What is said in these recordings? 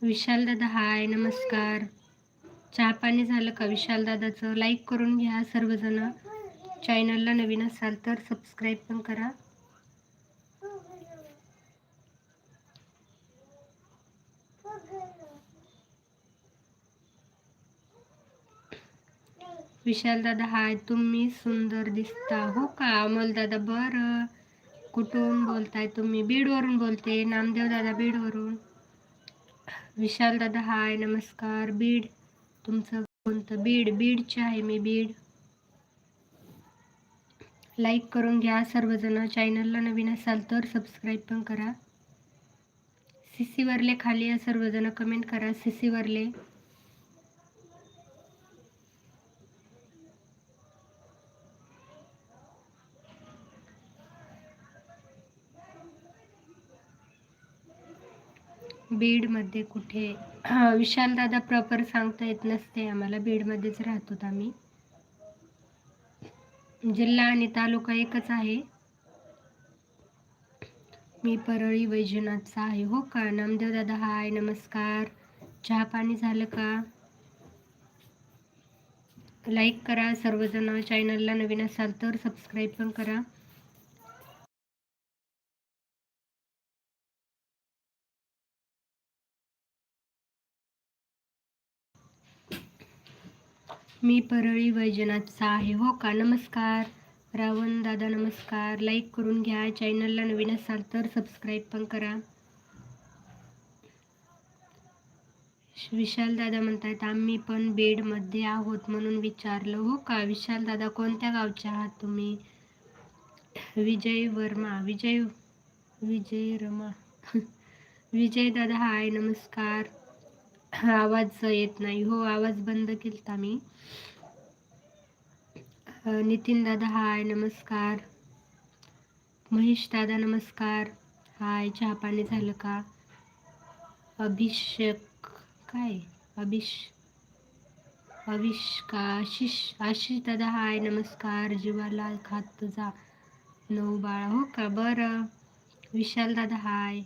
विशाल दादा हाय, नमस्कार. चहा पाणी झालं का विशाल दादाचं? लाईक करून घ्या सर्वजण. चॅनलला नवीन असाल तर सबस्क्राईब पण करा. विशाल दादा हाय, तुम्ही सुंदर दिसता. हो का अमोल दादा? बरं, कुठून बोलताय तुम्ही? बीडवरून बोलते, नामदेव दादा बीडवरून. विशाल दादा हाय, नमस्कार. बीड, तुमचं कोणतं? बीडचे आहे मी, बीड. लाईक करून घ्या सर्वजण. चॅनलला नवीन असाल तर सबस्क्राईब पण करा. सीसीवरले खाली या सर्वजण, कमेंट करा सीसीवरले. बीडमध्ये कुठे? विशाल दादा प्रॉपर सांगता येत नसते आम्हाला, बीडमध्येच राहतो आम्ही. जिल्हा आणि तालुका एकच आहे. मी परळी वैजनाथचा आहे. हो का नामदेव दादा हाय, नमस्कार. चहा पाणी झालं का? लाईक करा सर्वजण. चॅनलला नवीन असाल तर सबस्क्राईब पण करा. मी परळी वैजनाथचा आहे. हो का, नमस्कार. रावण दादा नमस्कार. लाईक करून घ्या. चॅनलला नवीन असाल तर सबस्क्राईब पण करा. विशाल दादा म्हणतात आम्ही पण बीडमध्ये आहोत म्हणून विचारलं. हो का विशाल दादा, कोणत्या गावचे आहात तुम्ही? विजय वर्मा, विजय रमा. विजय दादा हाय, नमस्कार. आवाज येत नाही. हो, आवाज बंद केलता मी. नितीन दादा हाय, नमस्कार. महेश दादा नमस्कार. हाय, चहा पाणी झालं का? अभिषेक काय? आशिष दादा हाय, नमस्कार. जीवाला खात जा 9 बाळा. हो का, बरं. विशाल दादा हाय.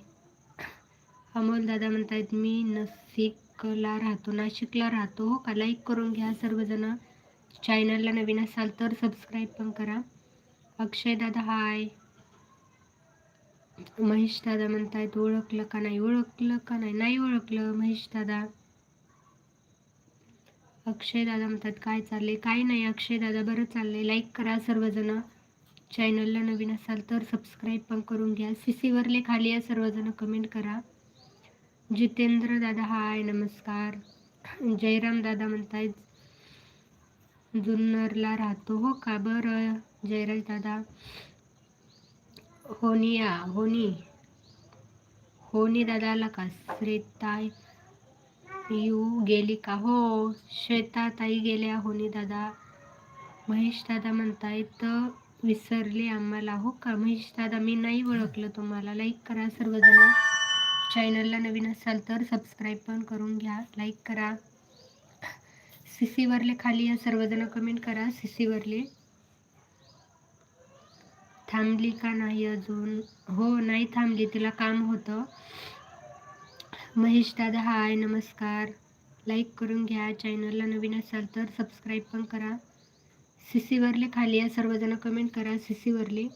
अमोल दादा म्हणतायत मी नाशिकला राहतो. हो का, लाईक करून घ्या सर्वजण. चॅनलला नवीन असाल तर सबस्क्राईब पण करा. अक्षय दादा हाय. महेश दादा म्हणतायत ओळखलं का नाही? नाही ओळखलं महेश दादा. अक्षय दादा म्हणतात काय चाललंय? काही नाही अक्षय दादा, बरं चाललंय. लाईक करा सर्वजण. चॅनलला नवीन असाल तर सबस्क्राईब पण करून घ्या. सीसीवरले खाली या सर्वजण, कमेंट करा. जितेंद्र दादा हाय, नमस्कार. जयराम दादा म्हणतायत जुन्नरला राहतो. हो का, बरं. जयराज दादा. होनी दादा आला का? श्वेता यू गेली का? हो, श्वेता ताई गेल्या. होनी दादा. महेश दादा म्हणतायत विसरले आम्हाला. हो का महेश दादा, मी नाही ओळखलं तुम्हाला. लाईक करा सर्वजण. चॅनलला नवीन असाल तर सबस्क्राईब पण करून घ्या. लाईक करा. सीसीवरले खाली या सर्वजण, कमेंट करा सीसीवरले. थांबली का नाही अजून? हो, नाही थांबली, तिला काम होतं. महेश दादा हाय, नमस्कार. लाईक करून घ्या. चॅनलला नवीन असाल तर सबस्क्राईब पण करा. सीसीवरले खाली या सर्वजण, कमेंट करा सीसीवरले.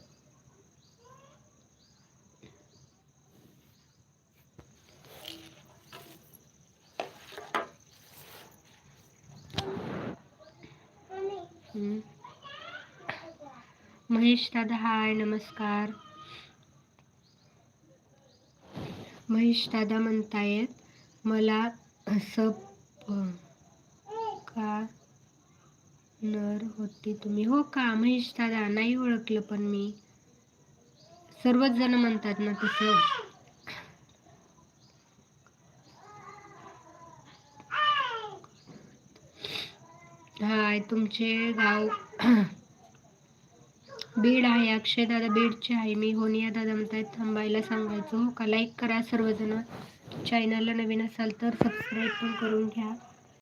महेश दादा हाय, नमस्कार. महेश दादा म्हणतायत मला असं का नर होती तुम्ही. हो का महेश दादा, नाही ओळखलं पण मी. सर्वच जण म्हणतात ना तसं. हाय, तुमचे गाव बीड आहे. अक्षय दादा बीडचे आहे मी. होनिया दादा म्हणतायत थांबायला सांगायचं. हो का, लाईक करा सर्वजण. चॅनलला नवीन असाल तर सबस्क्राईब पण करून घ्या.